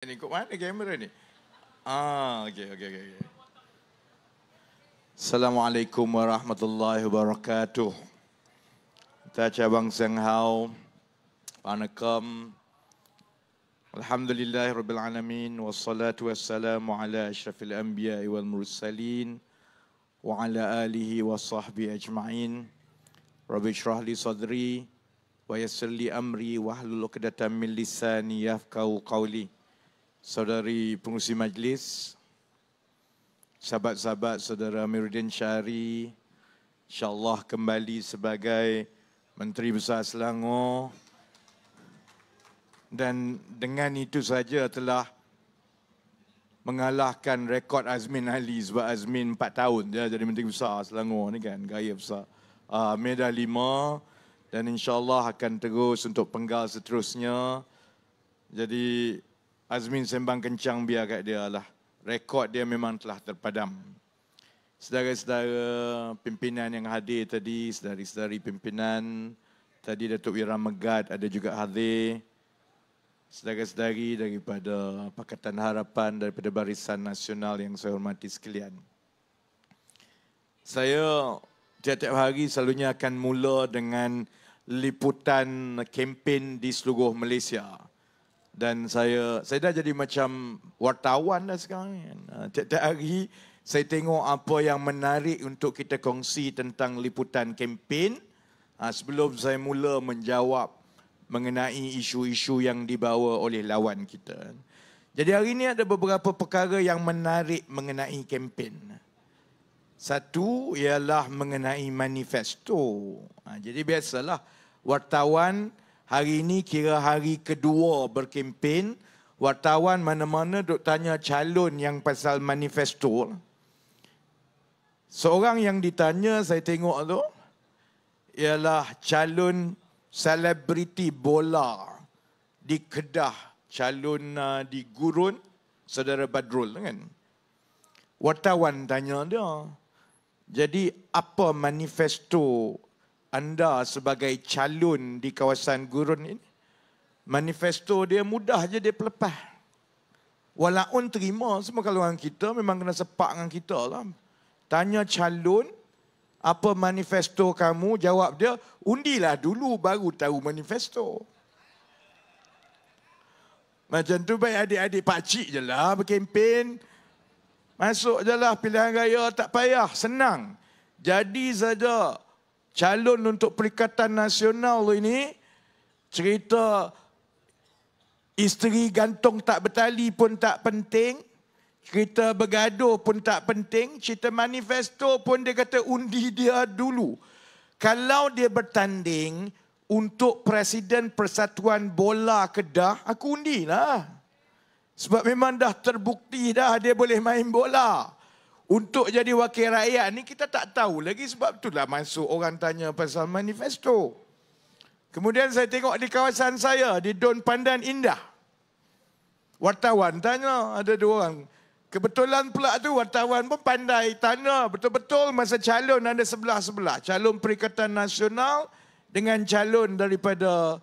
Ni kok mana kamera ni? Okey. Assalamualaikum warahmatullahi wabarakatuh. Ta cabang Sang Hao. Waalaikum. Alhamdulillahirabbil alamin wassalatu wassalamu ala asyrafil anbiya'i wal mursalin wa ala alihi wa sahbihi ajma'in. Rabbi shrah li sadri wa yassir li amri wahlul 'uqdatam min lisani yafqahu qawli. Saudari pengurusi majlis, sahabat-sahabat saudara Amiruddin Syari, insyaAllah kembali sebagai Menteri Besar Selangor. Dan dengan itu saja telah mengalahkan rekod Azmin Ali, sebab Azmin 4 tahun dia jadi Menteri Besar Selangor ni kan, gaya besar. Medan 5 dan insyaAllah akan terus untuk penggal seterusnya. Jadi Azmin sembang kencang biar kat dia lah. Rekod dia memang telah terpadam. Saudara-saudara pimpinan yang hadir tadi, saudari-saudari pimpinan, tadi Datuk Wira Megat ada juga hadir. Saudara-saudari daripada Pakatan Harapan, daripada Barisan Nasional yang saya hormati sekalian. Saya tiap-tiap hari selalunya akan mula dengan liputan kempen di seluruh Malaysia. Dan saya dah jadi macam wartawan dah sekarang. Tiap-tiap hari saya tengok apa yang menarik untuk kita kongsi tentang liputan kempen. Sebelum saya mula menjawab mengenai isu-isu yang dibawa oleh lawan kita. Jadi hari ini ada beberapa perkara yang menarik mengenai kempen. Satu ialah mengenai manifesto. Jadi biasalah wartawan hari ini kira hari kedua berkempen, wartawan mana-mana duk tanya calon yang pasal manifesto. Seorang yang ditanya saya tengok tu ialah calon selebriti bola di Kedah, calon di Gurun, saudara Badrul kan. Wartawan tanya dia, jadi apa manifesto anda sebagai calon di kawasan Gurun ini? Manifesto dia mudah je dia pelepah. Walaupun terima, semua kalau orang kita memang kena sepak dengan kita lah. Tanya calon, apa manifesto kamu? Jawab dia, undilah dulu baru tahu manifesto. Macam tu baik adik-adik pakcik je lah berkempen. Masuk je lah pilihan raya, tak payah, senang. Jadi saja calon untuk Perikatan Nasional ini, cerita isteri gantung tak bertali pun tak penting, cerita bergaduh pun tak penting, cerita manifesto pun dia kata undi dia dulu. Kalau dia bertanding untuk Presiden Persatuan Bola Kedah, aku undilah. Sebab memang dah terbukti dah dia boleh main bola. Untuk jadi wakil rakyat ni kita tak tahu lagi, sebab itulah masuk orang tanya pasal manifesto. Kemudian saya tengok di kawasan saya, di Don Pandan Indah. Wartawan tanya, ada 2 orang. Kebetulan pula tu wartawan pun pandai tanya betul-betul masa calon ada sebelah-sebelah. Calon Perikatan Nasional dengan calon daripada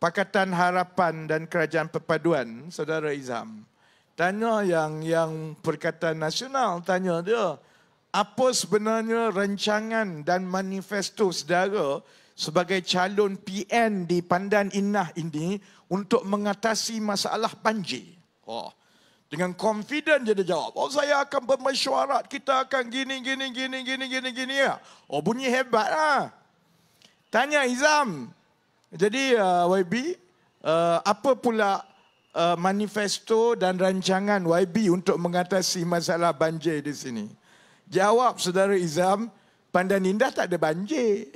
Pakatan Harapan dan Kerajaan Perpaduan, Saudara Izham. Tanya yang Perikatan Nasional, tanya dia, apa sebenarnya rancangan dan manifesto saudara sebagai calon PN di Pandan Indah ini untuk mengatasi masalah banjir? Dengan confident je dia jawab, saya akan bermesyuarat, kita akan gini ya. Bunyi hebat lah. Tanya Izham, jadi YB, apa pula manifesto dan rancangan YB untuk mengatasi masalah banjir di sini? Jawab saudara Izham, Pandan Indah tak ada banjir.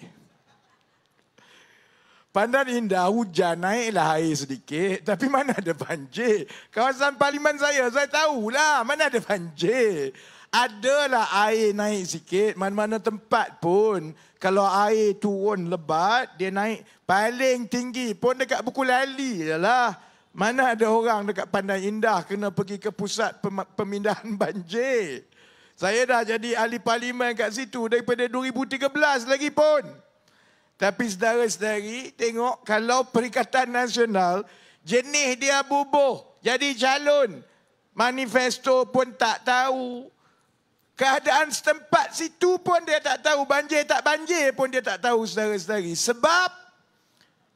Pandan Indah hujan, naiklah air sedikit, tapi mana ada banjir. Kawasan parlimen saya tahulah mana ada banjir. Adalah air naik sikit, mana-mana tempat pun. Kalau air turun lebat, dia naik paling tinggi pun dekat Buku Lali je lah. Mana ada orang dekat Pandan Indah kena pergi ke pusat pemindahan banjir. Saya dah jadi ahli parlimen kat situ daripada 2013 lagi pun. Tapi saudara-saudari, tengok kalau Perikatan Nasional Jenis dia bubuh. Jadi calon. Manifesto pun tak tahu. Keadaan setempat situ pun dia tak tahu. Banjir tak banjir pun dia tak tahu, saudara-saudari. Sebab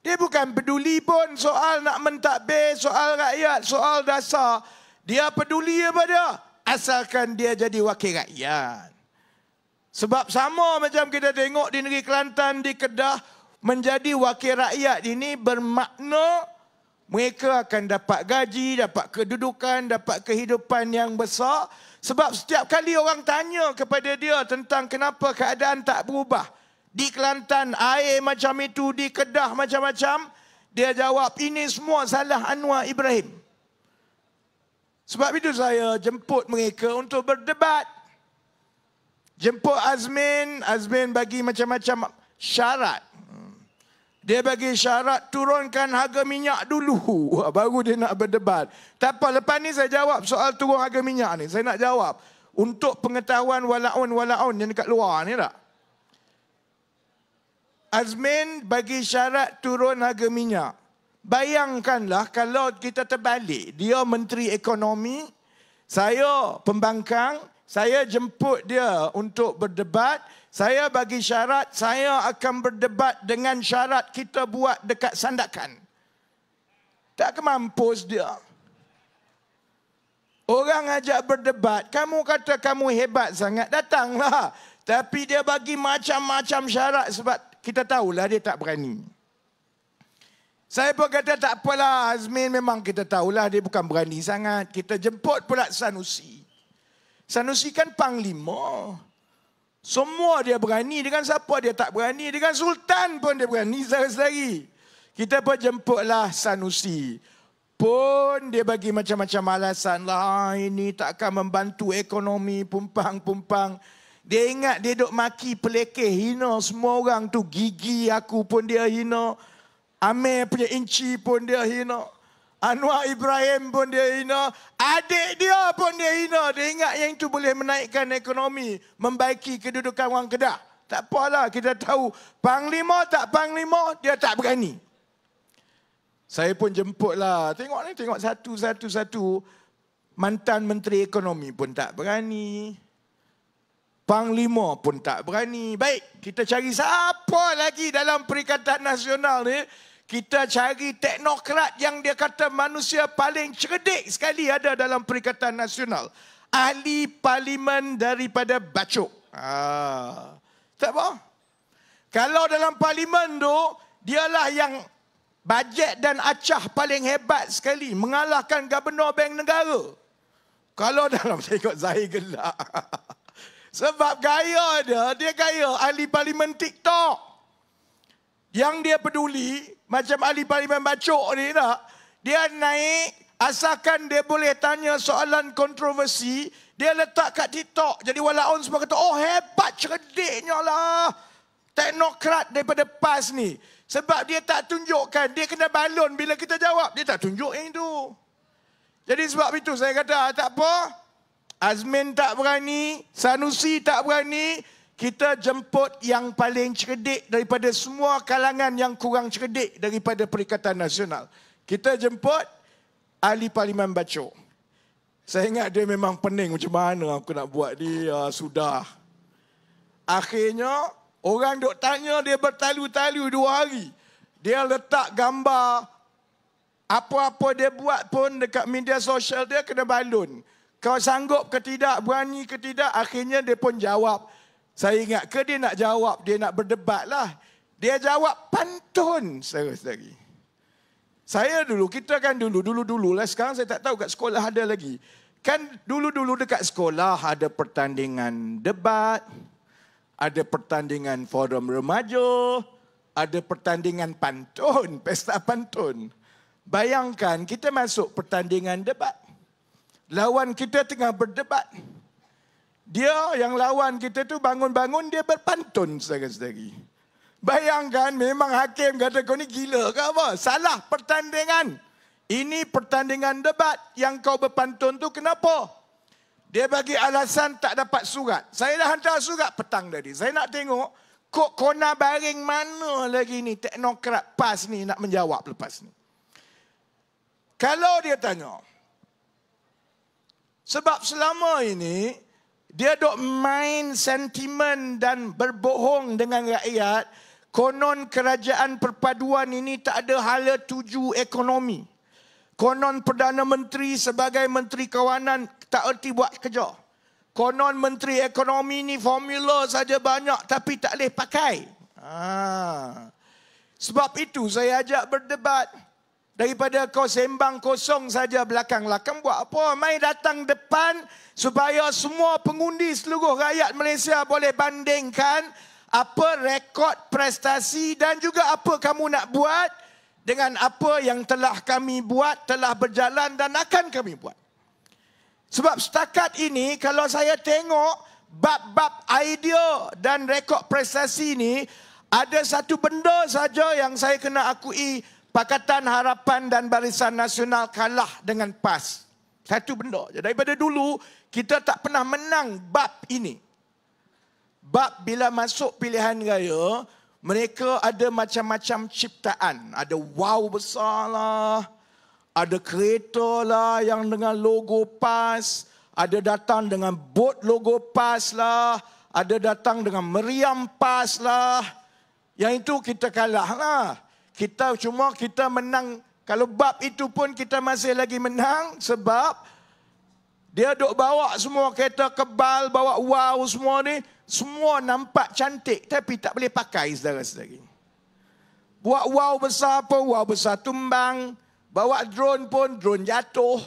dia bukan peduli pun soal nak mentadbir, soal rakyat, soal dasar. Dia peduli apa dia? Asalkan dia jadi wakil rakyat. Sebab sama macam kita tengok di negeri Kelantan, di Kedah, menjadi wakil rakyat ini bermakna mereka akan dapat gaji, dapat kedudukan, dapat kehidupan yang besar. Sebab setiap kali orang tanya kepada dia tentang kenapa keadaan tak berubah. Di Kelantan air macam itu, di Kedah macam-macam. Dia jawab, ini semua salah Anwar Ibrahim. Sebab itu saya jemput mereka untuk berdebat. Jemput Azmin, Azmin bagi macam-macam syarat. Dia bagi syarat turunkan harga minyak dulu. Baru dia nak berdebat. Tak apa, lepas ni saya jawab soal turun harga minyak ni. Saya nak jawab. Untuk pengetahuan walaun yang dekat luar ni tak? Azmin bagi syarat turun harga minyak. Bayangkanlah kalau kita terbalik. Dia Menteri Ekonomi, saya pembangkang, saya jemput dia untuk berdebat. Saya bagi syarat, saya akan berdebat dengan syarat kita buat dekat Sandakan. Tak kemampus dia. Orang ajak berdebat, kamu kata kamu hebat sangat, datanglah. Tapi dia bagi macam-macam syarat sebab kita tahulah dia tak berani. Saya pun kata tak apalah, Azmin memang kita tahulah dia bukan berani sangat. Kita jemput pula Sanusi. Sanusi kan panglima. Semua dia berani, dengan siapa dia tak berani. Dengan Sultan pun dia berani, saudara-saudari. Kita pun jemputlah Sanusi. Pun dia bagi macam-macam alasan lah. Ini takkan membantu ekonomi, pumpang. Dia ingat dia duk maki pelekeh, hina semua orang tu. Gigi aku pun dia hina. Amir punya inci pun dia hina. Anwar Ibrahim pun dia hina. Adik dia pun dia hina. Dia ingat yang itu boleh menaikkan ekonomi. Membaiki kedudukan orang Kedah. Tak apalah, kita tahu. Panglima tak panglima, dia tak berani. Saya pun jemputlah. Tengok ni, tengok satu. Mantan Menteri Ekonomi pun tak berani. Panglima pun tak berani. Baik, kita cari siapa lagi dalam Perikatan Nasional ni. Kita cari teknokrat yang dia kata manusia paling cerdik sekali ada dalam Perikatan Nasional. Ahli parlimen daripada Bacok. Tak apa. Kalau dalam parlimen tu, dialah yang bajet dan acah paling hebat sekali. Mengalahkan Gubernur Bank Negara. Kalau dalam, tengok Zahir gelak. Sebab gaya dia gaya ahli parlimen TikTok. Yang dia peduli, macam ahli parlimen Bacok ni tak, dia naik, asalkan dia boleh tanya soalan kontroversi, dia letak kat TikTok. Jadi walaupun semua kata, oh hebat, cerdiknya lah. Teknokrat daripada PAS ni. Sebab dia tak tunjukkan, dia kena balon bila kita jawab. Dia tak tunjuk yang itu. Jadi sebab itu saya kata, tak apa. Azmin tak berani, Sanusi tak berani. Kita jemput yang paling cerdik daripada semua kalangan yang kurang cerdik daripada Perikatan Nasional. Kita jemput ahli parlimen Bacok. Saya ingat dia memang pening macam mana aku nak buat dia. Sudah. Akhirnya, orang duk tanya dia bertalu-talu 2 hari. Dia letak gambar apa-apa dia buat pun dekat media sosial dia kena balon. Kau sanggup ke tidak, berani ke tidak, akhirnya dia pun jawab. Saya ingat ke dia nak jawab, dia nak berdebat lah. Dia jawab pantun, saudara-saudari. Saya dulu, kita kan dulu lah. Sekarang saya tak tahu kat sekolah ada lagi. Kan dulu dekat sekolah ada pertandingan debat, ada pertandingan forum remaja, ada pertandingan pantun, pesta pantun. Bayangkan kita masuk pertandingan debat. Lawan kita tengah berdebat. Dia yang lawan kita tu bangun-bangun dia berpantun, saudara-saudari. Bayangkan memang hakim kata kau ni gila ke apa? Salah pertandingan. Ini pertandingan debat yang kau berpantun tu kenapa? Dia bagi alasan tak dapat surat. Saya dah hantar surat petang tadi. Saya nak tengok kok kona baring mana lagi ni teknokrat PAS ni nak menjawab lepas ni. Kalau dia tanya, sebab selama ini, dia dok main sentimen dan berbohong dengan rakyat, konon kerajaan perpaduan ini tak ada hala tuju ekonomi. Konon Perdana Menteri sebagai Menteri Kawanan tak erti buat kerja. Konon Menteri Ekonomi ni formula saja banyak tapi tak boleh pakai. Sebab itu saya ajak berdebat. Daripada kau sembang kosong saja belakang-belakang, buat apa? Mai datang depan supaya semua pengundi seluruh rakyat Malaysia boleh bandingkan apa rekod prestasi dan juga apa kamu nak buat dengan apa yang telah kami buat, telah berjalan dan akan kami buat. Sebab setakat ini kalau saya tengok bab-bab idea dan rekod prestasi ini, ada satu benda saja yang saya kena akui, Pakatan Harapan dan Barisan Nasional kalah dengan PAS. Satu benda je. Daripada dulu kita tak pernah menang bab ini. Bab bila masuk pilihan raya, mereka ada macam-macam ciptaan. Ada wow besar lah. Ada kereta lah yang dengan logo PAS. Ada datang dengan bot logo PAS lah. Ada datang dengan meriam PAS lah. Yang itu kita kalah lah. Kita menang. Kalau bab itu pun kita masih lagi menang. Sebab dia duk bawa semua kereta kebal, bawa wow semua ni. Semua nampak cantik tapi tak boleh pakai saudara-saudari. Buat wow besar apa, wow besar tumbang. Bawa drone pun, drone jatuh.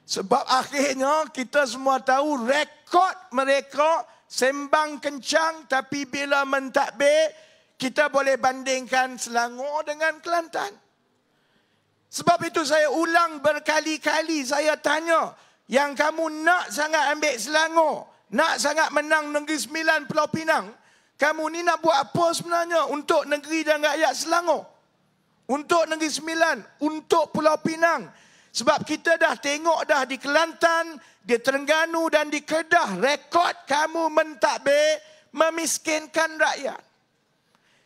Sebab akhirnya kita semua tahu rekod mereka sembang kencang tapi bila mentadbir kita boleh bandingkan Selangor dengan Kelantan. Sebab itu saya ulang berkali-kali, saya tanya, yang kamu nak sangat ambil Selangor, nak sangat menang Negeri Sembilan Pulau Pinang, kamu ni nak buat apa sebenarnya untuk negeri dan rakyat Selangor? Untuk Negeri Sembilan, untuk Pulau Pinang. Sebab kita dah tengok dah di Kelantan, di Terengganu dan di Kedah, rekod kamu mentadbir memiskinkan rakyat.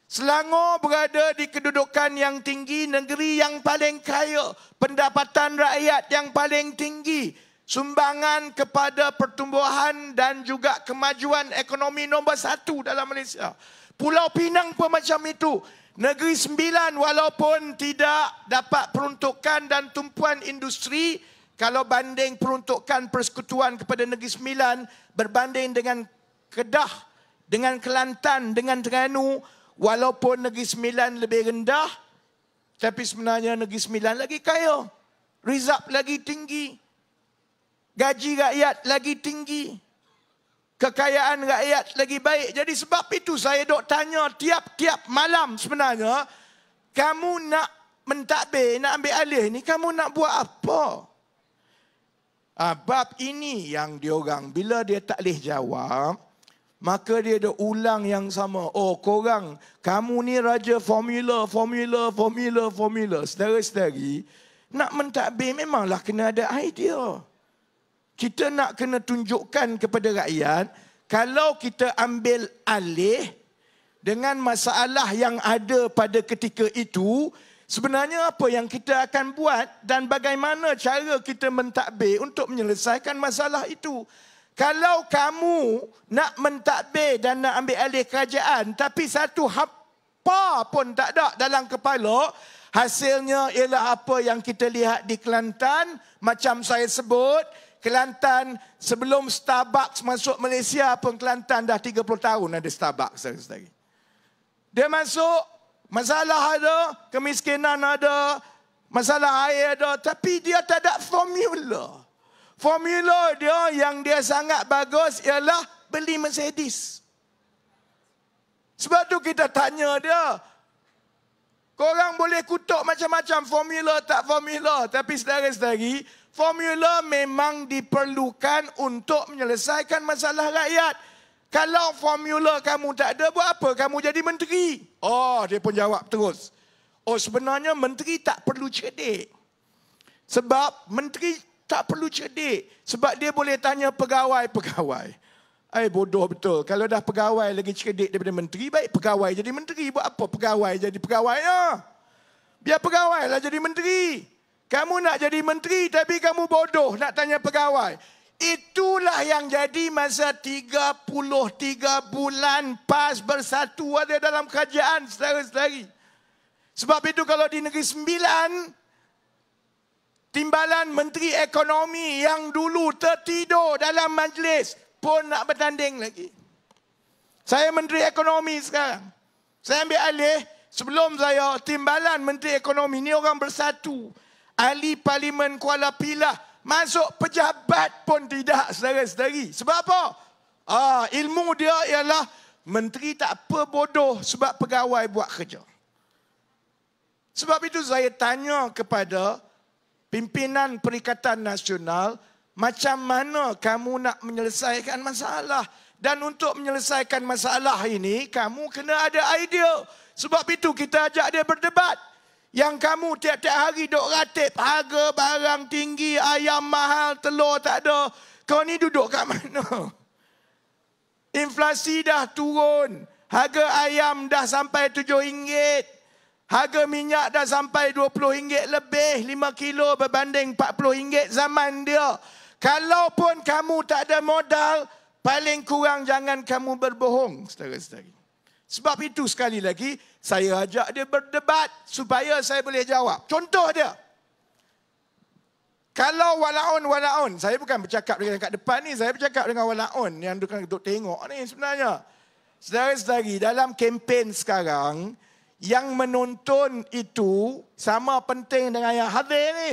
Selangor berada di kedudukan yang tinggi, negeri yang paling kaya, pendapatan rakyat yang paling tinggi, sumbangan kepada pertumbuhan dan juga kemajuan ekonomi nombor 1 dalam Malaysia. Pulau Pinang pun macam itu. Negeri Sembilan walaupun tidak dapat peruntukan dan tumpuan industri, kalau banding peruntukan persekutuan kepada Negeri Sembilan berbanding dengan Kedah, dengan Kelantan, dengan Terengganu, walaupun Negeri Sembilan lebih rendah, tapi sebenarnya Negeri Sembilan lagi kaya. Rizab lagi tinggi. Gaji rakyat lagi tinggi. Kekayaan rakyat lagi baik. Jadi sebab itu saya dok tanya tiap-tiap malam sebenarnya, kamu nak mentadbir, nak ambil alih ni, kamu nak buat apa? Bab ini yang diorang, bila dia tak boleh jawab, maka dia dok ulang yang sama. Oh korang, kamu ni raja formula. Saudara-saudari, nak mentadbir memanglah kena ada idea. Kita nak kena tunjukkan kepada rakyat, kalau kita ambil alih dengan masalah yang ada pada ketika itu, sebenarnya apa yang kita akan buat dan bagaimana cara kita mentadbir untuk menyelesaikan masalah itu. Kalau kamu nak mentadbir dan nak ambil alih kerajaan, tapi satu apa pun tak ada dalam kepala, hasilnya ialah apa yang kita lihat di Kelantan, macam saya sebut, Kelantan sebelum Starbucks masuk Malaysia pun Kelantan dah 30 tahun ada Starbucks. Saudara-saudari. Dia masuk, masalah ada, kemiskinan ada, masalah air ada, tapi dia tak ada formula. Formula dia yang dia sangat bagus ialah beli Mercedes. Sebab tu kita tanya dia, korang boleh kutuk macam-macam formula tak formula, tapi saudara-saudari, formula memang diperlukan untuk menyelesaikan masalah rakyat. Kalau formula kamu tak ada, buat apa kamu jadi menteri? Oh, dia pun jawab terus. Oh, sebenarnya menteri tak perlu cerdik. Sebab menteri tak perlu cerdik. Sebab dia boleh tanya pegawai-pegawai. Bodoh betul. Kalau dah pegawai lagi cerdik daripada menteri, baik pegawai jadi menteri. Buat apa pegawai jadi pegawai? Biar pegawai lah jadi menteri. Kamu nak jadi menteri tapi kamu bodoh nak tanya pegawai. Itulah yang jadi masa 33 bulan PAS Bersatu ada dalam kerajaan saudara-saudari. Sebab itu kalau di Negeri Sembilan, timbalan Menteri Ekonomi yang dulu tertidur dalam majlis pun nak bertanding lagi. Saya Menteri Ekonomi sekarang. Saya ambil alih, sebelum saya, timbalan Menteri Ekonomi ni orang bersatu. Ahli Parlimen Kuala Pilah, masuk pejabat pun tidak, saudara-saudari. Sebab apa? Ilmu dia ialah menteri tak apa bodoh sebab pegawai buat kerja. Sebab itu saya tanya kepada pimpinan Perikatan Nasional, macam mana kamu nak menyelesaikan masalah? Dan untuk menyelesaikan masalah ini, kamu kena ada idea. Sebab itu kita ajak dia berdebat. Yang kamu tiap-tiap hari duk ratip, harga barang tinggi, ayam mahal, telur tak ada. Kau ni duduk kat mana? Inflasi dah turun. Harga ayam dah sampai RM7. Harga minyak dah sampai RM20 lebih, 5 kilo berbanding RM40 zaman dia. Kalaupun kamu tak ada modal, paling kurang jangan kamu berbohong, saudara-saudari. Sebab itu sekali lagi, saya ajak dia berdebat supaya saya boleh jawab. Contoh dia. Kalau walaun, saya bukan bercakap dengan kat depan ni, saya bercakap dengan walaun yang duk tengok ni sebenarnya. Saudara-saudari, dalam kempen sekarang, yang menonton itu sama penting dengan yang hadir ni.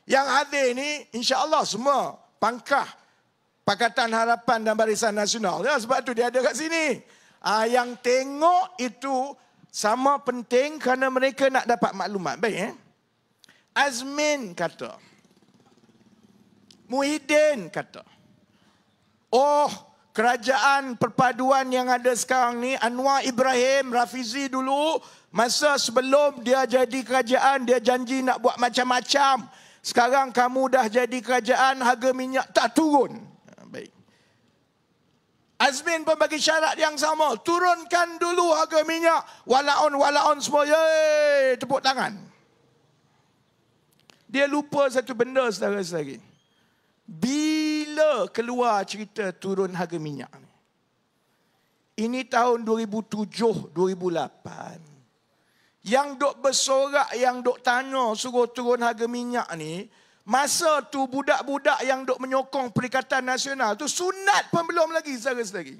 Yang hadir ni insya-Allah semua pangkah Pakatan Harapan dan Barisan Nasional. Ya, sebab tu dia ada kat sini. Yang tengok itu sama penting kerana mereka nak dapat maklumat. Baik, Azmin kata. Muhyiddin kata. Kerajaan perpaduan yang ada sekarang ni, Anwar Ibrahim Rafizi dulu, masa sebelum dia jadi kerajaan, dia janji nak buat macam-macam. Sekarang kamu dah jadi kerajaan, harga minyak tak turun. Baik. Azmin pun bagi syarat yang sama. Turunkan dulu harga minyak. Walaun semua, yeay, tepuk tangan. Dia lupa satu benda, saudara-saudari. Bila keluar cerita turun harga minyak ni? Ini tahun 2007, 2008. Yang duk bersorak, yang duk tanya suruh turun harga minyak ni, masa tu budak-budak yang duk menyokong Perikatan Nasional tu sunat pun belum lagi, saudara-saudari.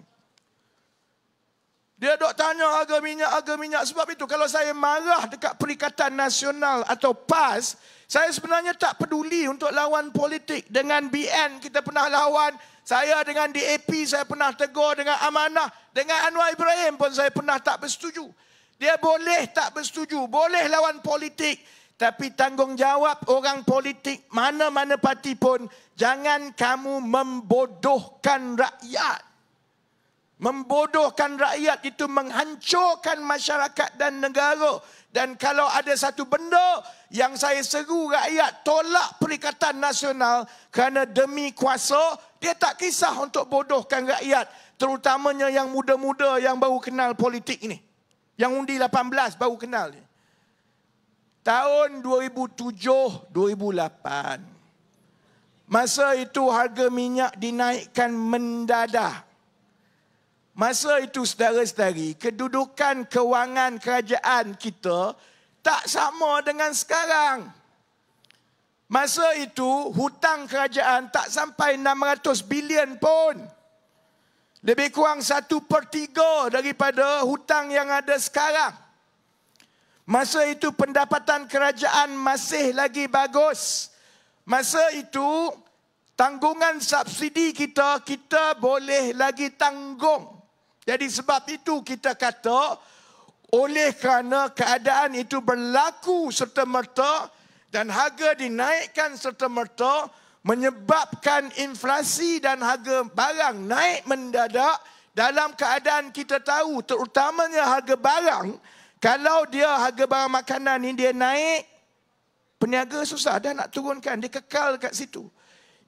Dia duk tanya harga minyak. Sebab itu kalau saya marah dekat Perikatan Nasional atau PAS, saya sebenarnya tak peduli untuk lawan politik. Dengan BN kita pernah lawan. Saya dengan DAP saya pernah tegur, dengan Amanah. Dengan Anwar Ibrahim pun saya pernah tak bersetuju. Dia boleh tak bersetuju, boleh lawan politik. Tapi tanggungjawab orang politik mana-mana parti pun, jangan kamu membodohkan rakyat. Membodohkan rakyat itu menghancurkan masyarakat dan negara. Dan kalau ada satu benda yang saya seru rakyat tolak Perikatan Nasional kerana demi kuasa, dia tak kisah untuk bodohkan rakyat. Terutamanya yang muda-muda yang baru kenal politik ini. Yang undi 18 baru kenal. Tahun 2007, 2008. Masa itu harga minyak dinaikkan mendadak. Masa itu, saudara-saudari, kedudukan kewangan kerajaan kita tak sama dengan sekarang. Masa itu, hutang kerajaan tak sampai 600 bilion pun. Lebih kurang 1/3 daripada hutang yang ada sekarang. Masa itu, pendapatan kerajaan masih lagi bagus. Masa itu, tanggungan subsidi kita boleh lagi tanggung. Jadi sebab itu kita kata, oleh kerana keadaan itu berlaku serta-merta dan harga dinaikkan serta-merta, menyebabkan inflasi dan harga barang naik mendadak. Dalam keadaan kita tahu, terutamanya harga barang, kalau dia harga barang makanan ni dia naik, peniaga susah dah nak turunkan, dia kekal kat situ.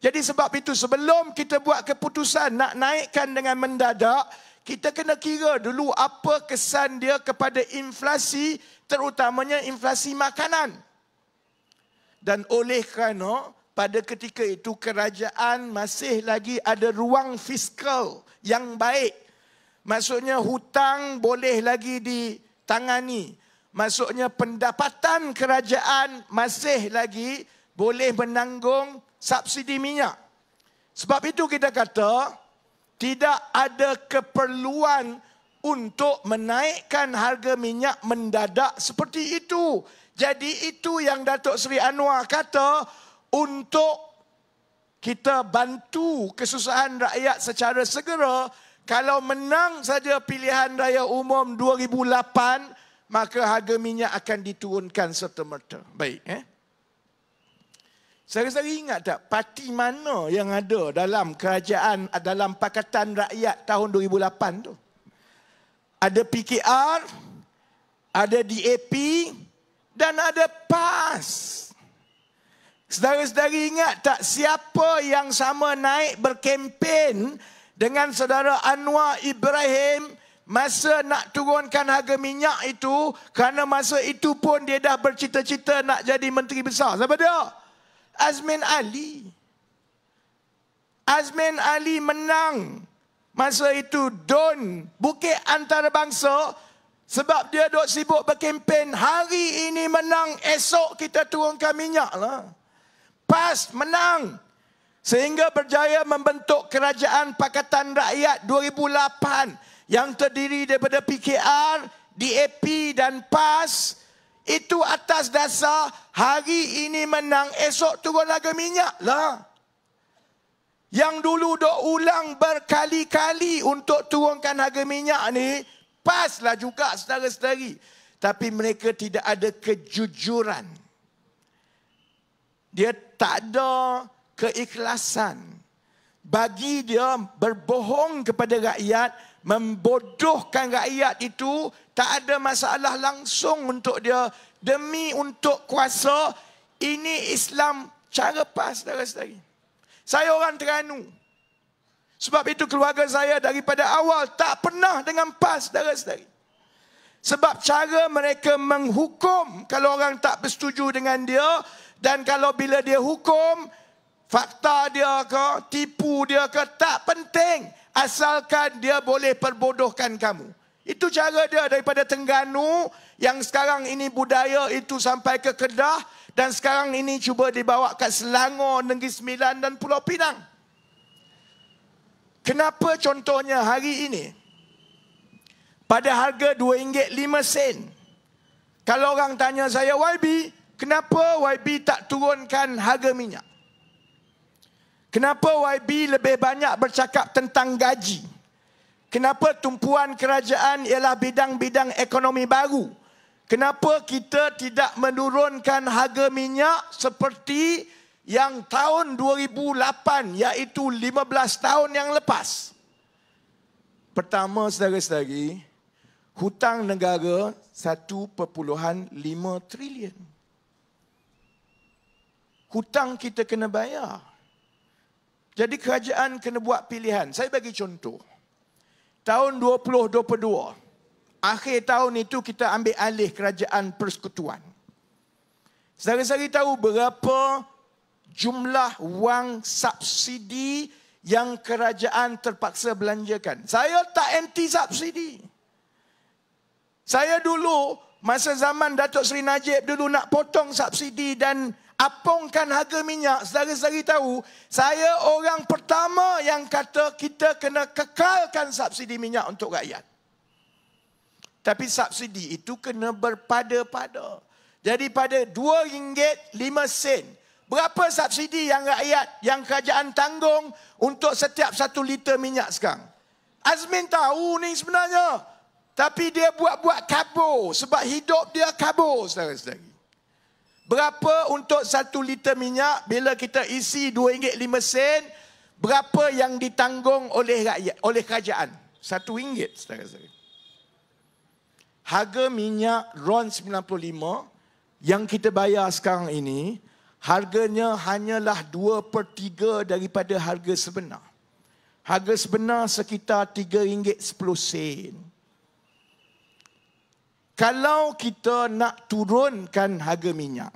Jadi sebab itu sebelum kita buat keputusan nak naikkan dengan mendadak, kita kena kira dulu apa kesan dia kepada inflasi, terutamanya inflasi makanan. Dan oleh kerana pada ketika itu kerajaan masih lagi ada ruang fiskal yang baik. Maksudnya hutang boleh lagi ditangani. Maksudnya pendapatan kerajaan masih lagi boleh menanggung subsidi minyak. Sebab itu kita kata tidak ada keperluan untuk menaikkan harga minyak mendadak seperti itu. Jadi itu yang Datuk Seri Anwar kata, untuk kita bantu kesusahan rakyat secara segera. Kalau menang saja pilihan raya umum 2008, maka harga minyak akan diturunkan serta-merta. Baik, Saudara-saudara ingat tak parti mana yang ada dalam kerajaan, dalam Pakatan Rakyat tahun 2008 tu? Ada PKR, ada DAP dan ada PAS. Saudara-saudara ingat tak siapa yang sama naik berkempen dengan saudara Anwar Ibrahim masa nak turunkan harga minyak itu, kerana masa itu pun dia dah bercita-cita nak jadi menteri besar. Siapa dia? Azmin Ali. Azmin Ali menang masa itu DUN Bukit Antarabangsa sebab dia duk sibuk berkempen, hari ini menang, esok kita turunkan minyak lah. PAS menang sehingga berjaya membentuk Kerajaan Pakatan Rakyat 2008 yang terdiri daripada PKR, DAP dan PAS. Itu atas dasar hari ini menang, esok turun harga minyak lah. Yang dulu dok ulang berkali-kali untuk turunkan harga minyak ni, PAS lah juga saudara-saudari. Tapi mereka tidak ada kejujuran. Dia tak ada keikhlasan. Bagi dia berbohong kepada rakyat, membodohkan rakyat itu tak ada masalah langsung untuk dia. Demi untuk kuasa, ini Islam cara PAS, saudara-saudari. Saya orang Terengganu. Sebab itu keluarga saya daripada awal tak pernah dengan PAS, saudara-saudari. Sebab cara mereka menghukum kalau orang tak bersetuju dengan dia, dan kalau bila dia hukum, fakta dia ke, tipu dia ke, tak penting. Asalkan dia boleh perbodohkan kamu. Itu cara dia daripada Terengganu, yang sekarang ini budaya itu sampai ke Kedah, dan sekarang ini cuba dibawa ke Selangor, Negeri Sembilan dan Pulau Pinang. Kenapa contohnya hari ini? Pada harga RM2.05. Kalau orang tanya saya, YB, kenapa YB tak turunkan harga minyak? Kenapa YB lebih banyak bercakap tentang gaji? Kenapa tumpuan kerajaan ialah bidang-bidang ekonomi baru? Kenapa kita tidak menurunkan harga minyak seperti yang tahun 2008, iaitu 15 tahun yang lepas? Pertama, saudara-saudari, hutang negara 1.5 trilion. Hutang kita kena bayar. Jadi kerajaan kena buat pilihan. Saya bagi contoh. Tahun 2022, akhir tahun itu kita ambil alih kerajaan persekutuan. Saudara-saudari tahu berapa jumlah wang subsidi yang kerajaan terpaksa belanjakan? Saya tak anti subsidi. Saya dulu, masa zaman Datuk Seri Najib dulu nak potong subsidi dan apungkan harga minyak, saudara-saudari tahu, saya orang pertama yang kata kita kena kekalkan subsidi minyak untuk rakyat. Tapi subsidi itu kena berpada-pada. Jadi pada RM2.05, berapa subsidi yang rakyat, yang kerajaan tanggung untuk setiap 1 liter minyak sekarang? Azmin tahu ni sebenarnya. Tapi dia buat-buat kabur sebab hidup dia kabur, saudara-saudari. Berapa untuk 1 liter minyak bila kita isi RM2.05, berapa yang ditanggung oleh rakyat, oleh kerajaan? RM1, saudara-saudara. Harga minyak RON 95 yang kita bayar sekarang ini, harganya hanyalah 2/3 daripada harga sebenar. Harga sebenar sekitar RM3.10. Kalau kita nak turunkan harga minyak,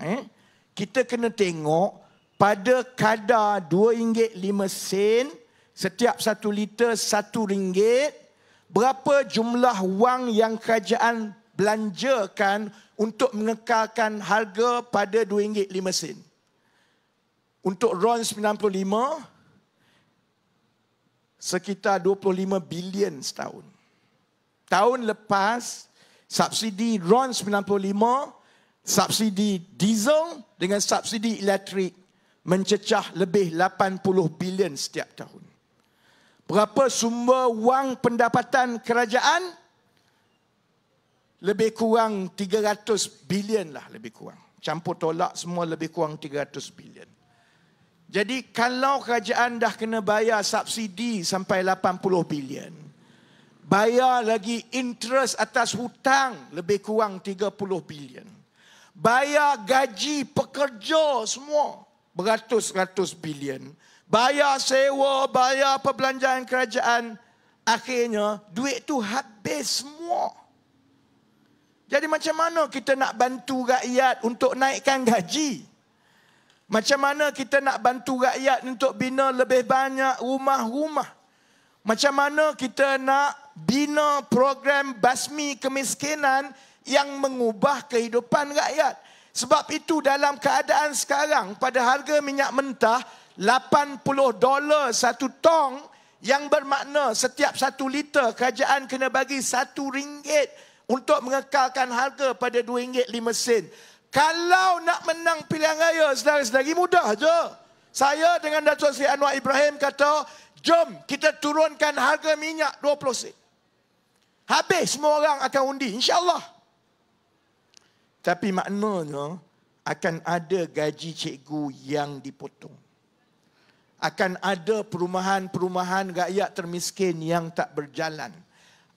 kita kena tengok pada kadar RM2.05, setiap 1 liter RM1, berapa jumlah wang yang kerajaan belanjakan untuk mengekalkan harga pada RM2.05. Untuk RON 95, sekitar 25 bilion setahun. Tahun lepas, subsidi RON 95, subsidi diesel dengan subsidi elektrik mencecah lebih 80 bilion setiap tahun. Berapa sumber wang pendapatan kerajaan? Lebih kurang 300 bilion lah, lebih kurang. Campur tolak semua lebih kurang 300 bilion. Jadi kalau kerajaan dah kena bayar subsidi sampai 80 bilion, bayar lagi interest atas hutang lebih kurang 30 bilion. Bayar gaji pekerja semua beratus-ratus bilion. Bayar sewa, bayar perbelanjaan kerajaan. Akhirnya duit tu habis semua. Jadi macam mana kita nak bantu rakyat untuk naikkan gaji? Macam mana kita nak bantu rakyat untuk bina lebih banyak rumah-rumah? Macam mana kita nak bina program basmi kemiskinan yang mengubah kehidupan rakyat? Sebab itu dalam keadaan sekarang, pada harga minyak mentah $80 satu tong, yang bermakna setiap 1 liter kerajaan kena bagi RM1 untuk mengekalkan harga pada RM2.05. Kalau nak menang pilihan raya, saudara-saudari, mudah je. Saya dengan Datuk Seri Anwar Ibrahim kata, jom kita turunkan harga minyak 20 sen. Habis semua orang akan undi, insya-Allah. Tapi maknanya akan ada gaji cikgu yang dipotong. Akan ada perumahan-perumahan rakyat termiskin yang tak berjalan.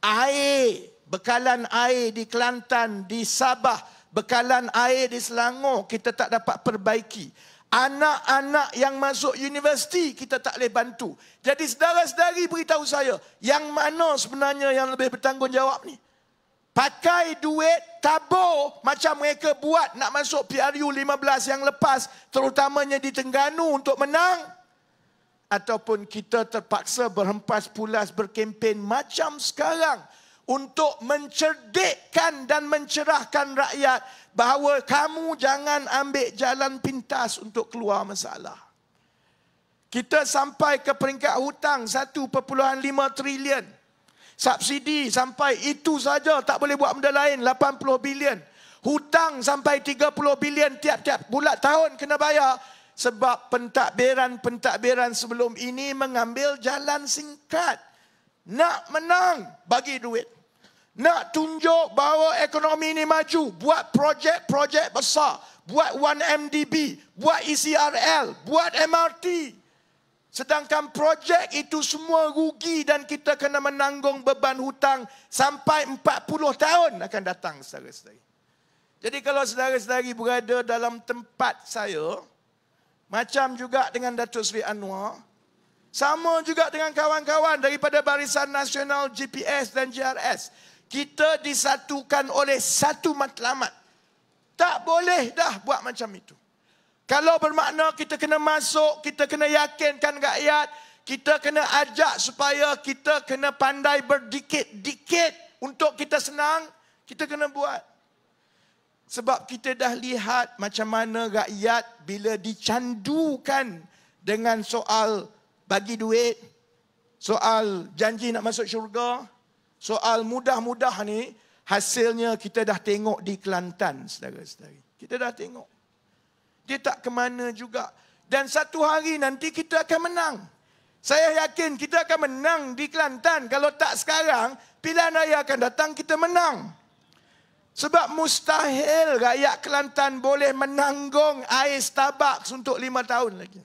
Air, bekalan air di Kelantan, di Sabah, bekalan air di Selangor kita tak dapat perbaiki. Anak-anak yang masuk universiti kita tak boleh bantu. Jadi saudara-saudari, beritahu saya, yang mana sebenarnya yang lebih bertanggungjawab ni? Pakai duit tabur macam mereka buat nak masuk PRU 15 yang lepas, terutamanya di Terengganu untuk menang, ataupun kita terpaksa berhempas pulas berkempen macam sekarang untuk mencerdikkan dan mencerahkan rakyat bahawa kamu jangan ambil jalan pintas untuk keluar masalah. Kita sampai ke peringkat hutang 1.5 trilion. Subsidi sampai itu saja, tak boleh buat benda lain, 80 bilion. Hutang sampai 30 bilion tiap-tiap bulan tahun kena bayar. Sebab pentadbiran sebelum ini mengambil jalan singkat. Nak menang, bagi duit. Nak tunjuk bahawa ekonomi ini maju, buat projek-projek besar. Buat 1MDB, buat ECRL, buat MRT. Sedangkan projek itu semua rugi dan kita kena menanggung beban hutang sampai 40 tahun akan datang, saudara-saudari. Jadi kalau saudara-saudari berada dalam tempat saya, macam juga dengan Datuk Seri Anwar, sama juga dengan kawan-kawan daripada Barisan Nasional GPS dan GRS, kita disatukan oleh satu matlamat. Tak boleh dah buat macam itu. Kalau bermakna kita kena masuk, kita kena yakinkan rakyat, kita kena ajak supaya kita kena pandai berdikit-dikit untuk kita senang, kita kena buat. Sebab kita dah lihat macam mana rakyat bila dicandukan dengan soal bagi duit, soal janji nak masuk syurga, soal mudah-mudah ni, hasilnya kita dah tengok di Kelantan, saudara-saudari. Kita dah tengok. Dia tak ke mana juga. Dan satu hari nanti kita akan menang. Saya yakin kita akan menang di Kelantan. Kalau tak sekarang, pilihan raya akan datang kita menang. Sebab mustahil rakyat Kelantan boleh menanggung air Starbucks untuk 5 tahun lagi.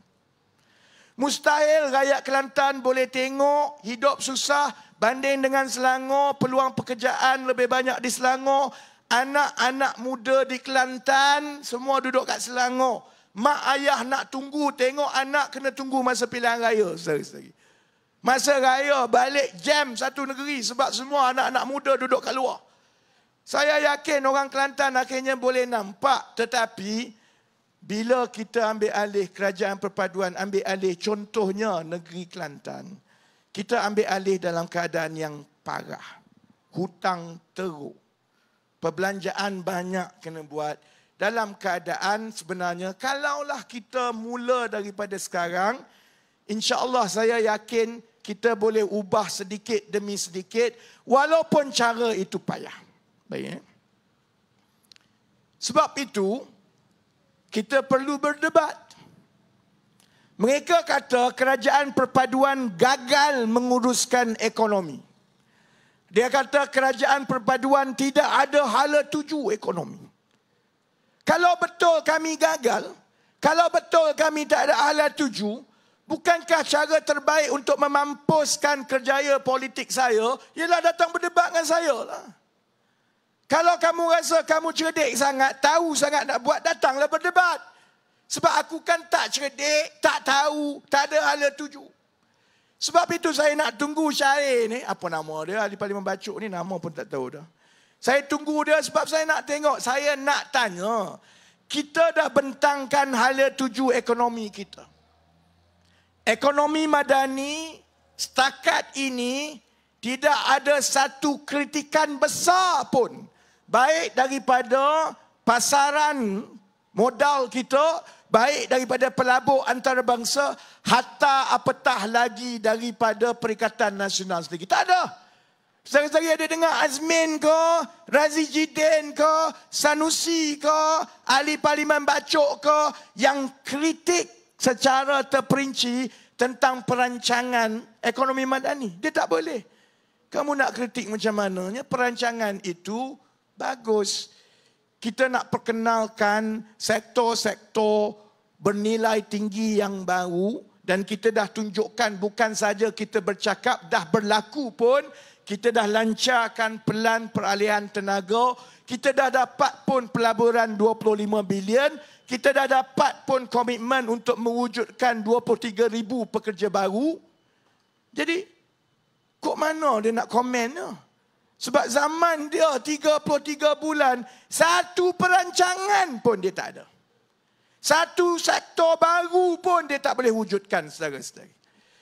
Mustahil rakyat Kelantan boleh tengok hidup susah banding dengan Selangor, peluang pekerjaan lebih banyak di Selangor. Anak-anak muda di Kelantan semua duduk kat Selangor. Mak ayah nak tunggu, tengok anak kena tunggu masa pilihan raya. Saudara-saudari. Masa raya balik jam satu negeri sebab semua anak-anak muda duduk kat luar. Saya yakin orang Kelantan akhirnya boleh nampak, tetapi bila kita ambil alih kerajaan perpaduan, ambil alih contohnya negeri Kelantan, kita ambil alih dalam keadaan yang parah. Hutang teruk. Perbelanjaan banyak kena buat. Dalam keadaan sebenarnya, kalaulah kita mula daripada sekarang, insya-Allah saya yakin kita boleh ubah sedikit demi sedikit, walaupun cara itu payah. Baik. Sebab itu, kita perlu berdebat. Mereka kata kerajaan perpaduan gagal menguruskan ekonomi. Dia kata kerajaan perpaduan tidak ada hala tuju ekonomi. Kalau betul kami gagal, kalau betul kami tak ada hala tuju, bukankah cara terbaik untuk memampuskan kerjaya politik saya ialah datang berdebat dengan saya lah. Kalau kamu rasa kamu cerdik sangat, tahu sangat nak buat, datanglah berdebat. Sebab aku kan tak cerdik, tak tahu, tak ada hala tuju. Sebab itu saya nak tunggu syair ni, apa nama dia, Ahli Parlimen Bacuk ni, nama pun tak tahu dah. Saya tunggu dia sebab saya nak tengok, saya nak tanya, kita dah bentangkan hala tuju ekonomi kita. Ekonomi madani setakat ini tidak ada satu kritikan besar pun, baik daripada pasaran modal kita, baik daripada pelabur antarabangsa, hatta apatah lagi daripada Perikatan Nasional sendiri. Tak ada. Sekali-sekali ada dengar Azmin ke, Razi Jidin ke, Sanusi ke, Ahli Parlimen Bacuk ke, yang kritik secara terperinci tentang perancangan ekonomi madani. Dia tak boleh. Kamu nak kritik macam mananya, perancangan itu bagus. Kita nak perkenalkan sektor-sektor bernilai tinggi yang baru, dan kita dah tunjukkan bukan saja kita bercakap, dah berlaku pun. Kita dah lancarkan pelan peralihan tenaga. Kita dah dapat pun pelaburan 25 bilion. Kita dah dapat pun komitmen untuk mewujudkan 23,000 pekerja baru. Jadi, kok mana dia nak komen? Sebab zaman dia 33 bulan, satu perancangan pun dia tak ada. Satu sektor baru pun dia tak boleh wujudkan saudara-saudari.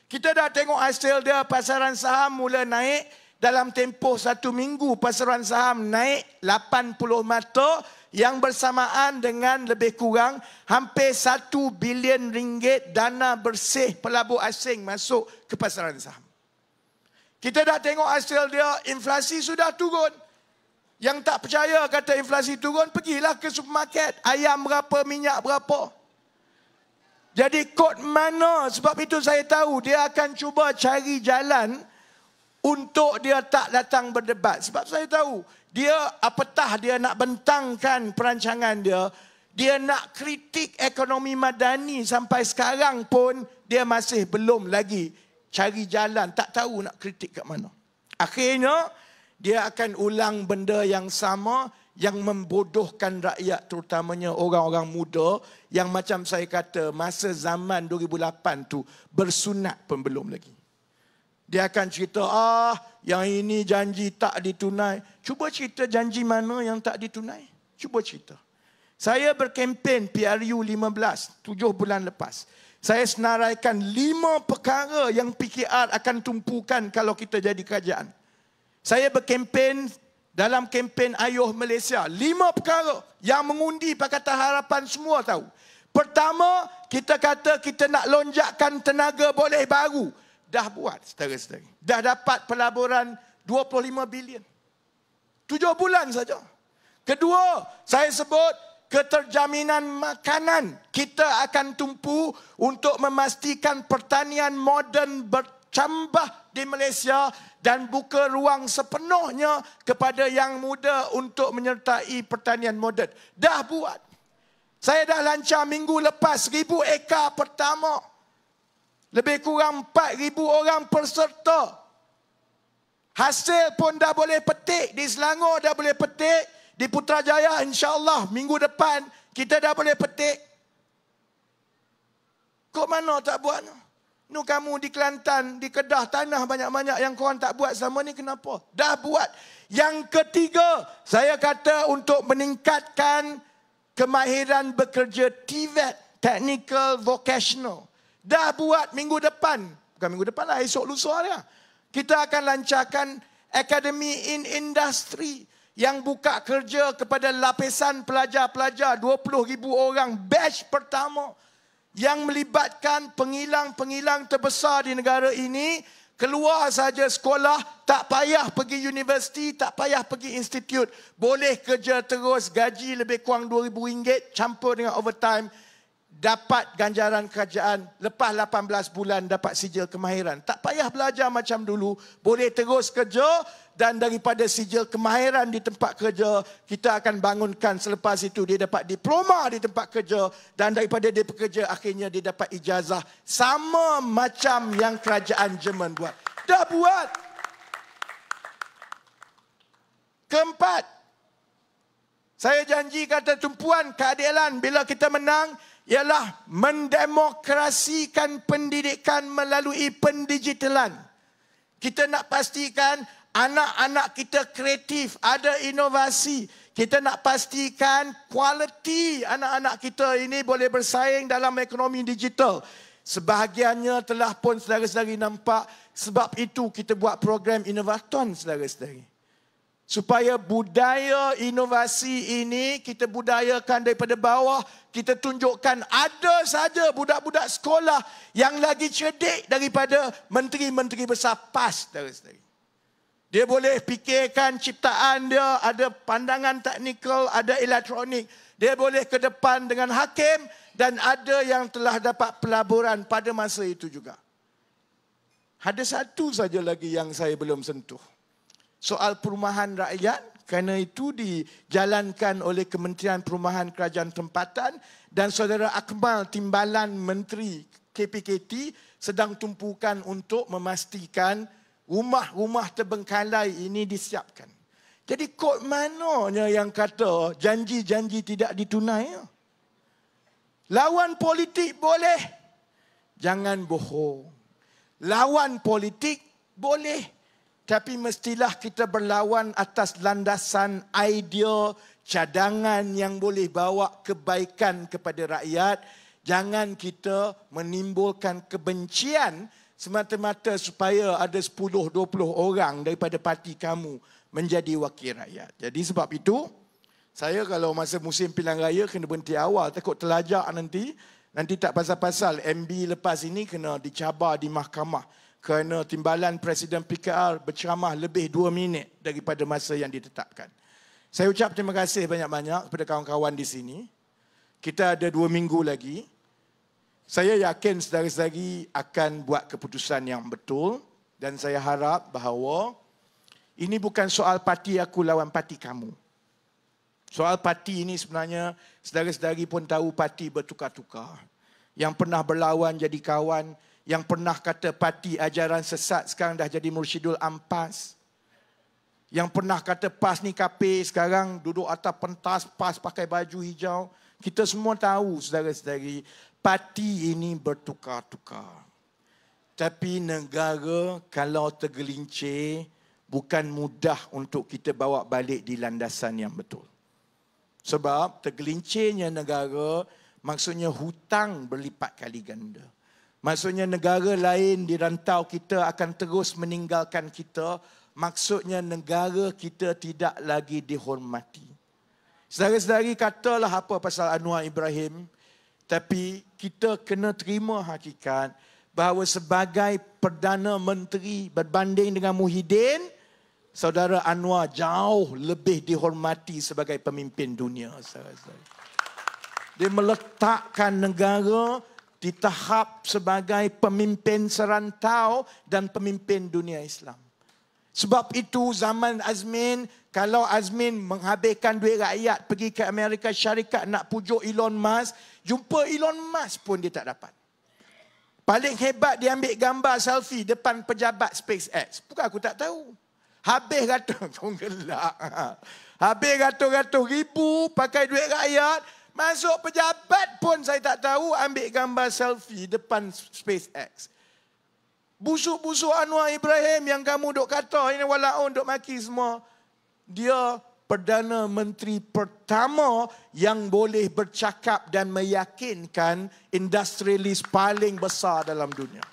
Kita dah tengok hasil dia, pasaran saham mula naik. Dalam tempoh 1 minggu, pasaran saham naik 80 mata, yang bersamaan dengan lebih kurang hampir 1 bilion ringgit dana bersih pelabur asing masuk ke pasaran saham. Kita dah tengok hasil dia, inflasi sudah turun. Yang tak percaya kata inflasi turun, pergilah ke supermarket. Ayam berapa, minyak berapa. Jadi kod mana? Sebab itu saya tahu dia akan cuba cari jalan untuk dia tak datang berdebat. Sebab saya tahu dia apatah dia nak bentangkan perancangan dia, dia nak kritik ekonomi madani sampai sekarang pun dia masih belum lagi cari jalan, tak tahu nak kritik kat mana. Akhirnya dia akan ulang benda yang sama yang membodohkan rakyat, terutamanya orang-orang muda yang macam saya kata masa zaman 2008 tu bersunat pun belum lagi. Dia akan cerita, yang ini janji tak ditunai. Cuba cerita janji mana yang tak ditunai. Cuba cerita. Saya berkempen PRU 15, 7 bulan lepas. Saya senaraikan 5 perkara yang PKR akan tumpukan kalau kita jadi kerajaan. Saya berkempen dalam kempen Ayuh Malaysia. 5 perkara yang mengundi Pakatan Harapan semua tahu. Pertama, kita kata kita nak lonjakkan tenaga boleh baru. Dah buat, saudara-saudari. Dah dapat pelaburan 25 bilion. 7 bulan saja. Kedua, saya sebut keterjaminan makanan. Kita akan tumpu untuk memastikan pertanian moden bercambah di Malaysia dan buka ruang sepenuhnya kepada yang muda untuk menyertai pertanian moden. Dah buat. Saya dah lancar minggu lepas 1,000 ekar pertama. Lebih kurang 4,000 orang peserta. Hasil pun dah boleh petik. Di Selangor dah boleh petik. Di Putrajaya insya-Allah minggu depan kita dah boleh petik. Kok mana tak buat? Nu kamu di Kelantan, di Kedah, tanah banyak-banyak yang korang tak buat selama ni, kenapa? Dah buat. Yang ketiga, saya kata untuk meningkatkan kemahiran bekerja TVET, Technical Vocational. Dah buat minggu depan. Bukan minggu depan lah, esok lusa dia. Kita akan lancarkan Academy in Industry yang buka kerja kepada lapisan pelajar-pelajar 20,000 orang batch pertama yang melibatkan pengilang-pengilang terbesar di negara ini. Keluar saja sekolah, tak payah pergi universiti, tak payah pergi institut. Boleh kerja terus, gaji lebih kurang RM2,000 campur dengan overtime. Dapat ganjaran kerajaan, lepas 18 bulan dapat sijil kemahiran. Tak payah belajar macam dulu, boleh terus kerja dan daripada sijil kemahiran di tempat kerja, kita akan bangunkan selepas itu dia dapat diploma di tempat kerja dan daripada dia bekerja akhirnya dia dapat ijazah. Sama macam yang kerajaan Jerman buat. Dah buat. Keempat, saya janji kata tumpuan keadilan bila kita menang, ialah mendemokrasikan pendidikan melalui pendigitalan. Kita nak pastikan anak-anak kita kreatif, ada inovasi. Kita nak pastikan kualiti anak-anak kita ini boleh bersaing dalam ekonomi digital. Sebahagiannya telah pun saudara-saudari nampak. Sebab itu kita buat program Inovaton, saudara-saudari. Supaya budaya inovasi ini kita budayakan daripada bawah. Kita tunjukkan ada saja budak-budak sekolah yang lagi cerdik daripada menteri-menteri besar PAS. Dia boleh fikirkan ciptaan dia, ada pandangan teknikal, ada elektronik. Dia boleh ke depan dengan hakim dan ada yang telah dapat pelaburan pada masa itu juga. Ada satu saja lagi yang saya belum sentuh. Soal perumahan rakyat, kerana itu dijalankan oleh Kementerian Perumahan Kerajaan Tempatan dan saudara Akmal Timbalan Menteri KPKT sedang tumpukan untuk memastikan rumah-rumah terbengkalai ini disiapkan. Jadi kod mananya yang kata janji-janji tidak ditunai? Lawan politik boleh, jangan bohong. Lawan politik boleh. Tapi mestilah kita berlawan atas landasan idea, cadangan yang boleh bawa kebaikan kepada rakyat. Jangan kita menimbulkan kebencian semata-mata supaya ada 10-20 orang daripada parti kamu menjadi wakil rakyat. Jadi sebab itu, saya kalau masa musim pilihan raya kena berhenti awal. Takut terlajak nanti. Nanti tak pasal-pasal MB lepas ini kena dicabar di mahkamah. Kerana timbalan Presiden PKR berceramah lebih 2 minit daripada masa yang ditetapkan. Saya ucap terima kasih banyak-banyak kepada kawan-kawan di sini. Kita ada 2 minggu lagi. Saya yakin saudara-saudari akan buat keputusan yang betul. Dan saya harap bahawa ini bukan soal parti aku lawan parti kamu. Soal parti ini sebenarnya saudara-saudari pun tahu parti bertukar-tukar. Yang pernah berlawan jadi kawan, yang pernah kata parti ajaran sesat sekarang dah jadi Mursyidul Ampas. Yang pernah kata PAS ni kafir sekarang duduk atas pentas PAS pakai baju hijau. Kita semua tahu saudara-saudari, parti ini bertukar-tukar. Tapi negara kalau tergelincir bukan mudah untuk kita bawa balik di landasan yang betul. Sebab tergelincirnya negara maksudnya hutang berlipat kali ganda. Maksudnya negara lain di rantau kita akan terus meninggalkan kita. Maksudnya negara kita tidak lagi dihormati. Saudara-saudari katalah apa pasal Anwar Ibrahim. Tapi kita kena terima hakikat bahawa sebagai Perdana Menteri berbanding dengan Muhyiddin, saudara Anwar jauh lebih dihormati sebagai pemimpin dunia. Saudara-saudari. Dia meletakkan negara di tahap sebagai pemimpin serantau dan pemimpin dunia Islam. Sebab itu zaman Azmin, kalau Azmin menghabiskan duit rakyat pergi ke Amerika Syarikat nak pujuk Elon Musk, jumpa Elon Musk pun dia tak dapat. Paling hebat dia ambil gambar selfie depan pejabat SpaceX. Bukan aku tak tahu. Habis ratus gelak. Habis ratus-ratus ribu pakai duit rakyat. Masuk pejabat pun saya tak tahu ambil gambar selfie depan SpaceX. Busuk-busuk Anwar Ibrahim yang kamu duk kata, ini walaupun duk maki semua. Dia Perdana Menteri pertama yang boleh bercakap dan meyakinkan industrialis paling besar dalam dunia.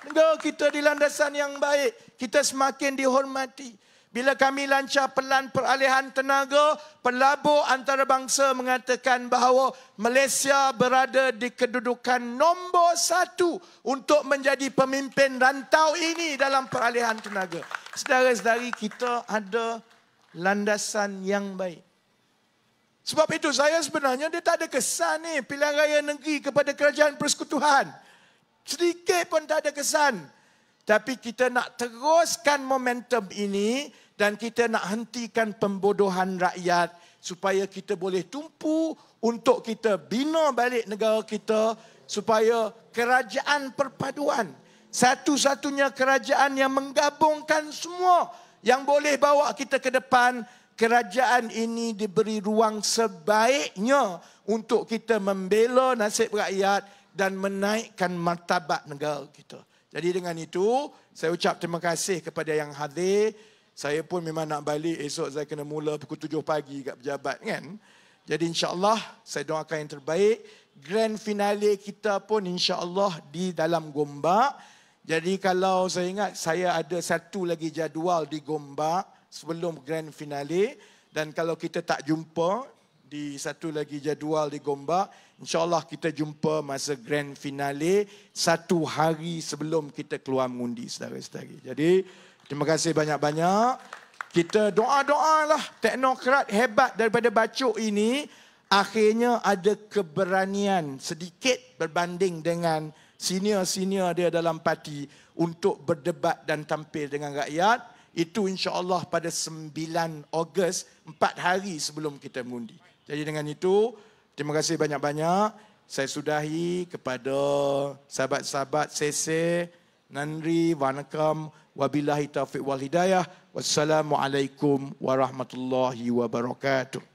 Negara kita di landasan yang baik, kita semakin dihormati. Bila kami lancar pelan peralihan tenaga, pelabur antarabangsa mengatakan bahawa Malaysia berada di kedudukan nombor 1 untuk menjadi pemimpin rantau ini dalam peralihan tenaga. Saudara-saudari, kita ada landasan yang baik. Sebab itu saya sebenarnya dia tak ada kesan ni pilihan raya negeri kepada kerajaan persekutuan. Sedikit pun tak ada kesan. Tapi kita nak teruskan momentum ini dan kita nak hentikan pembodohan rakyat supaya kita boleh tumpu untuk kita bina balik negara kita supaya kerajaan perpaduan, satu-satunya kerajaan yang menggabungkan semua yang boleh bawa kita ke depan. Kerajaan ini diberi ruang sebaiknya untuk kita membela nasib rakyat dan menaikkan martabat negara kita. Jadi dengan itu, saya ucap terima kasih kepada yang hadir. Saya pun memang nak balik, esok saya kena mula pukul 7 pagi kat pejabat kan. Jadi insyaAllah saya doakan yang terbaik. Grand finale kita pun insyaAllah di dalam Gombak. Jadi kalau saya ingat, saya ada satu lagi jadual di Gombak sebelum grand finale. Dan kalau kita tak jumpa di satu lagi jadual di Gombak, insyaAllah kita jumpa masa grand finale 1 hari sebelum kita keluar mengundi, saudara-saudari. Jadi terima kasih banyak-banyak. Kita doa-doalah teknokrat hebat daripada Bacok ini akhirnya ada keberanian sedikit berbanding dengan senior-senior dia dalam parti untuk berdebat dan tampil dengan rakyat. Itu insya-Allah pada 9 Ogos, 4 hari sebelum kita mengundi. Jadi dengan itu, terima kasih banyak-banyak. Saya sudahi kepada sahabat-sahabat Sese, Nandri, Vanakam, wabillahi taufiq wal hidayah. Wassalamualaikum warahmatullahi wabarakatuh.